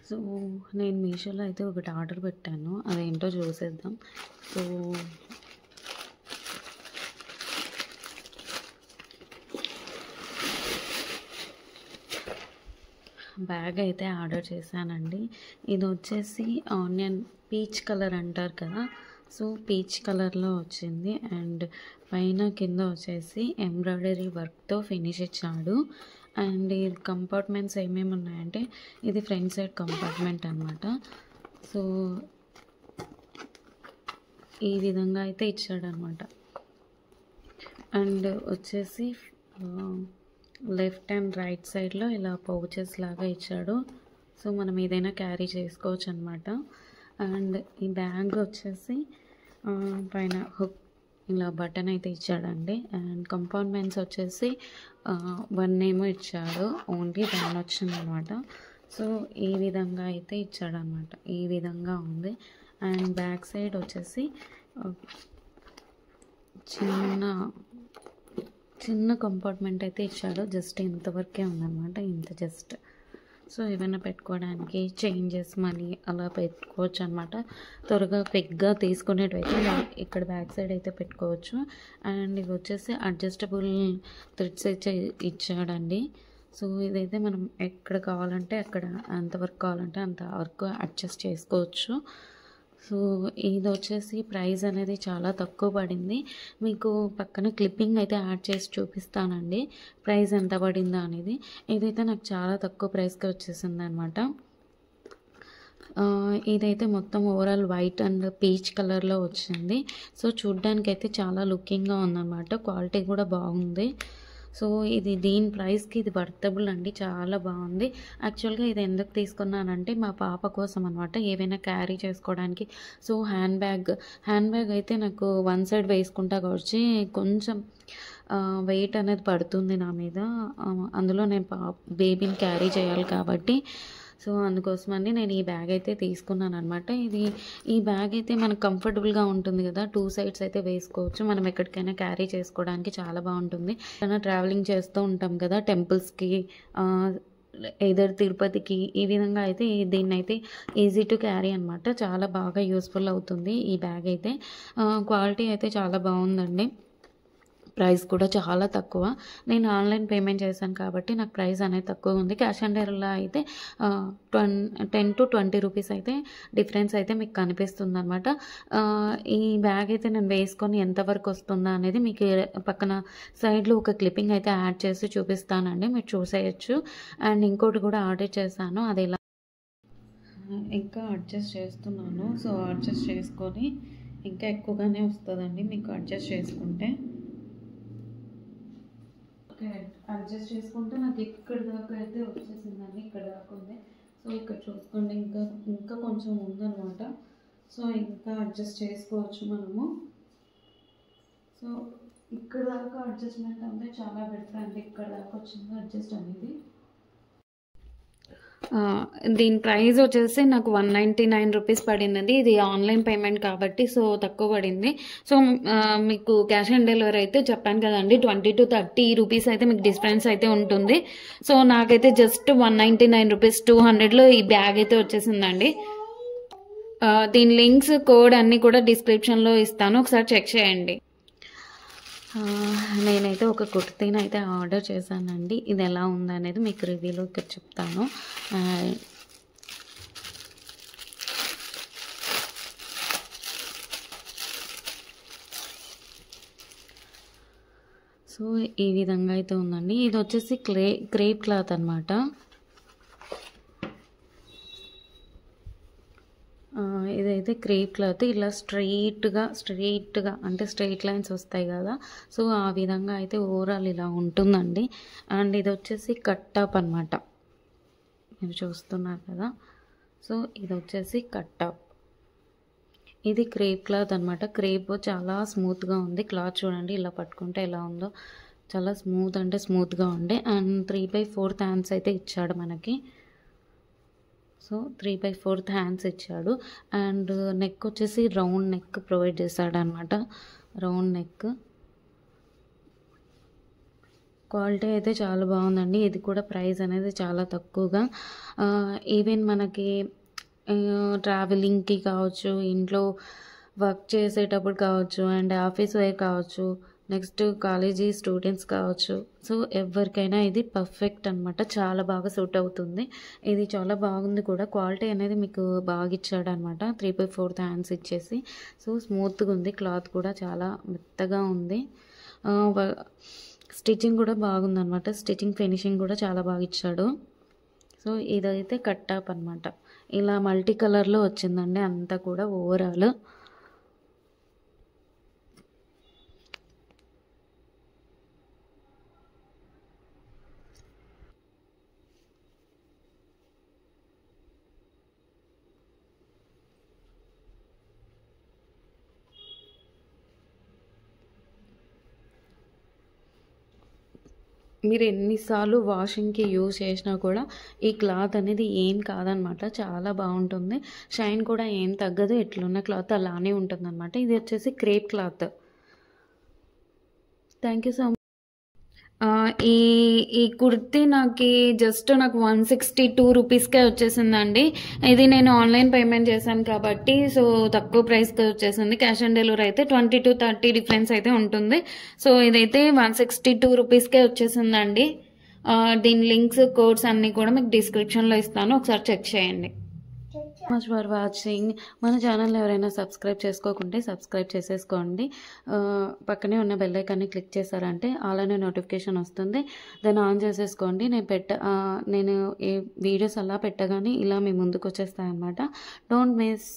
So నేను మీషోలో అయితే ఒకటి ఆర్డర్ పెట్టాను, అదేంటో చూసేద్దాం. సో బ్యాగ్ అయితే ఆర్డర్ చేశానండి. ఇది వచ్చేసి ఆనియన్ పీచ్ కలర్ అంటారు కదా, సో పీచ్ కలర్లో వచ్చింది. అండ్ పైన కింద వచ్చేసి ఎంబ్రాయిడరీ వర్క్తో ఫినిష్ ఇచ్చాడు. అండ్ ఈ కంపార్ట్మెంట్స్ ఏమేమి ఉన్నాయంటే, ఇది ఫ్రంట్ సైడ్ కంపార్ట్మెంట్ అనమాట. సో ఈ విధంగా అయితే ఇచ్చాడనమాట. అండ్ వచ్చేసి లెఫ్ట్ అండ్ రైట్ సైడ్లో ఇలా పౌచెస్ లాగా ఇచ్చాడు. సో మనం ఏదైనా క్యారీ చేసుకోవచ్చు అనమాట. అండ్ ఈ బ్యాగ్ వచ్చేసి పైన హుక్ ఇలా బటన్ అయితే ఇచ్చాడండి. అండ్ కంపార్ట్మెంట్స్ వచ్చేసి 1 ఏమో ఇచ్చాడు, ఓన్లీ దాని వచ్చిందనమాట. సో ఈ విధంగా అయితే ఇచ్చాడనమాట, ఈ విధంగా ఉంది. అండ్ బ్యాక్ సైడ్ వచ్చేసి చిన్న కంపార్ట్మెంట్ అయితే ఇచ్చాడు, జస్ట్ ఇంతవరకే ఉందన్నమాట, ఇంత జస్ట్. సో ఏమైనా పెట్టుకోవడానికి చేంజెస్ మనీ అలా పెట్టుకోవచ్చు అనమాట. త్వరగా క్విక్గా తీసుకునేటైతే ఇక్కడ బ్యాక్ సైడ్ అయితే పెట్టుకోవచ్చు. అండ్ ఇవి వచ్చేసి అడ్జస్టబుల్ థ్రెడ్స్ అయితే ఇచ్చాడండి. సో ఇదైతే మనం ఎక్కడ కావాలంటే అక్కడ, ఎంతవరకు కావాలంటే అంత వరకు అడ్జస్ట్ చేసుకోవచ్చు. సో ఇది వచ్చేసి ప్రైస్ అనేది చాలా తక్కువ పడింది. మీకు పక్కన క్లిప్పింగ్ అయితే యాడ్ చేసి చూపిస్తానండి ప్రైస్ ఎంత పడిందో అనేది. ఇదైతే నాకు చాలా తక్కువ ప్రైస్కి వచ్చేసింది అనమాట. ఇదైతే మొత్తం ఓవరాల్ వైట్ అండ్ పీచ్ కలర్లో వచ్చింది. సో చూడ్డానికి అయితే చాలా లుకింగ్గా ఉందన్నమాట, క్వాలిటీ కూడా బాగుంది. సో ఇది దీని ప్రైస్కి ఇది వర్తబుల్ అండి, చాలా బాగుంది. యాక్చువల్గా ఇది ఎందుకు తీసుకున్నానంటే మా పాప కోసం అనమాట, ఏవైనా క్యారీ చేసుకోవడానికి. సో హ్యాండ్ బ్యాగ్ అయితే నాకు వన్ సైడ్ వేసుకుంటా వచ్చి కొంచెం వెయిట్ అనేది పడుతుంది నా మీద. అందులో నేను బేబీని క్యారీ చేయాలి కాబట్టి సో అందుకోసమని నేను ఈ బ్యాగ్ అయితే తీసుకున్నాను అనమాట. ఈ బ్యాగ్ అయితే మనకు కంఫర్టబుల్గా ఉంటుంది కదా, 2 సైడ్స్ అయితే వేసుకోవచ్చు. మనం ఎక్కడికైనా క్యారీ చేసుకోవడానికి చాలా బాగుంటుంది. ఏదైనా ట్రావెలింగ్ చేస్తూ ఉంటాం కదా టెంపుల్స్కి, ఎదర్ తిరుపతికి, ఈ విధంగా అయితే దీన్ని అయితే ఈజీ టు క్యారీ అనమాట. చాలా బాగా యూస్ఫుల్ అవుతుంది ఈ బ్యాగ్ అయితే. క్వాలిటీ అయితే చాలా బాగుందండి, ప్రైస్ కూడా చాలా తక్కువ. నేను ఆన్లైన్ పేమెంట్ చేశాను కాబట్టి నాకు ప్రైస్ అనేది తక్కువ ఉంది. క్యాష్ ఆన్ డెలివరీలో అయితే 10 to 20 రూపీస్ అయితే డిఫరెన్స్ అయితే మీకు కనిపిస్తుంది అనమాట. ఈ బ్యాగ్ అయితే నేను వేసుకొని ఎంతవరకు వస్తుందా అనేది మీకు పక్కన సైడ్లో ఒక క్లిప్పింగ్ అయితే యాడ్ చేసి చూపిస్తానండి, మీరు చూసేయచ్చు. అండ్ ఇంకోటి కూడా ఆర్డర్ చేశాను, అది ఎలా ఇంకా అడ్జస్ట్ చేస్తున్నాను. సో అడ్జస్ట్ చేసుకొని ఇంకా ఎక్కువగానే వస్తుందండి మీకు అడ్జస్ట్ చేసుకుంటే. అడ్జస్ట్ చేసుకుంటే నాకు ఇక్కడ దాకా అయితే వచ్చేసిందండి, ఇక్కడ దాకా ఉంది. సో ఇక్కడ చూసుకోండి, ఇంకా కొంచెం ఉందన్నమాట. సో ఇంకా అడ్జస్ట్ చేసుకోవచ్చు మనము. సో ఇక్కడ దాకా అడ్జస్ట్మెంట్ అంటే చాలా బెటర్ అండి, ఇక్కడ దాకా వచ్చింది అడ్జస్ట్ అనేది. దీని ప్రైస్ వచ్చేసి నాకు 199 రూపీస్ పడింది. ఇది ఆన్లైన్ పేమెంట్ కాబట్టి సో తక్కువ పడింది. సో మీకు క్యాష్ ఆన్ డెలివరీ అయితే చెప్పాను కదండి, 20 to 30 రూపీస్ అయితే మీకు డిఫరెన్స్ అయితే ఉంటుంది. సో నాకైతే జస్ట్ 199 రూపీస్ 200లో ఈ బ్యాగ్ అయితే వచ్చేసిందండి. దీని లింక్స్ కోడ్ అన్నీ కూడా డిస్క్రిప్షన్లో ఇస్తాను, ఒకసారి చెక్ చేయండి. నేనైతే ఒక కుర్తీని అయితే ఆర్డర్ చేశానండి, ఇది ఎలా ఉందనేది మీకు రివ్యూలో ఇక్కడ చెప్తాను. సో ఈ విధంగా అయితే ఉందండి. ఇది వచ్చేసి క్రేప్ క్లాత్ అనమాట. ఇదైతే క్రేప్ క్లాత్, ఇలా స్ట్రైట్గా అంటే స్ట్రైట్ లైన్స్ వస్తాయి కదా, సో ఆ విధంగా అయితే ఓవరాల్ ఇలా ఉంటుందండి. అండ్ ఇది వచ్చేసి కట్ టాప్ అనమాట, మీరు చూస్తున్నారు కదా. సో ఇది వచ్చేసి కట్ టాప్, ఇది క్రేప్ క్లాత్ అనమాట. క్రేప్ చాలా స్మూత్గా ఉంది, క్లాత్ చూడండి ఇలా పట్టుకుంటే ఎలా ఉందో, చాలా స్మూత్ అంటే స్మూత్గా ఉండే. అండ్ 3/4 హ్యాండ్స్ అయితే ఇచ్చాడు మనకి. సో 3/4 హ్యాండ్స్ ఇచ్చాడు. అండ్ నెక్ వచ్చేసి రౌండ్ నెక్ ప్రొవైడ్ చేశాడు అనమాట, రౌండ్ నెక్. క్వాలిటీ అయితే చాలా బాగుందండి. ఇది కూడా ప్రైస్ అనేది చాలా తక్కువగా ఈవెన్ మనకి ట్రావెలింగ్కి కావచ్చు, ఇంట్లో వర్క్ చేసేటప్పుడు కావచ్చు, అండ్ ఆఫీస్ వేర్ కావచ్చు, నెక్స్ట్ కాలేజీ స్టూడెంట్స్ కావచ్చు. సో ఎవరికైనా ఇది పర్ఫెక్ట్ అనమాట. చాలా బాగా సూట్ అవుతుంది. ఇది చాలా బాగుంది కూడా. క్వాలిటీ అనేది మీకు బాగా ఇచ్చాడు అనమాట. 3/4 హ్యాండ్స్ ఇచ్చేసి, సో స్మూత్గా ఉంది. క్లాత్ కూడా చాలా మెత్తగా ఉంది. స్టిచ్చింగ్ కూడా బాగుందనమాట. స్టిచ్చింగ్ ఫినిషింగ్ కూడా చాలా బాగా ఇచ్చాడు. సో ఇదైతే కట్ టాప్ అనమాట. ఇలా మల్టీ కలర్లో వచ్చిందండి అంతా కూడా ఓవరాల్. మీరు ఎన్నిసార్లు వాషింగ్కి యూజ్ చేసినా కూడా ఈ క్లాత్ అనేది ఏం కాదనమాట. చాలా బాగుంటుంది. షైన్ కూడా ఏం తగ్గదు. ఎట్లున్న క్లాత్ అలానే ఉంటుందన్నమాట. ఇది వచ్చేసి crepe cloth. Thank you so much. ఈ ఈ కుర్తీ నాకు 162 రూపీస్కే వచ్చేసిందండి. ఇది నేను ఆన్లైన్ పేమెంట్ చేశాను కాబట్టి సో తక్కువ ప్రైస్కి వచ్చేసింది. క్యాష్ ఆన్ డెలివరీ అయితే 20-30 డిఫరెన్స్ అయితే ఉంటుంది. సో ఇదైతే 162 రూపీస్కే వచ్చేసిందండి. దీని లింక్స్, కోడ్స్ అన్నీ కూడా మీకు డిస్క్రిప్షన్లో ఇస్తాను. ఒకసారి చెక్ చేయండి. Much for watching. మన ఛానల్ ఎవరైనా సబ్స్క్రైబ్ చేసుకోకుంటే సబ్స్క్రైబ్ చేసేసుకోండి. పక్కనే ఉన్న బెల్ ఐకాన్ని క్లిక్ చేశారంటే ఆల్ అనే నోటిఫికేషన్ వస్తుంది. దాన్ని ఆన్ చేసేసుకోండి. నేను ఏ వీడియోస్ అలా పెట్టగానే ఇలా మీ ముందుకు వచ్చేస్తాయి అన్నమాట. Don't miss.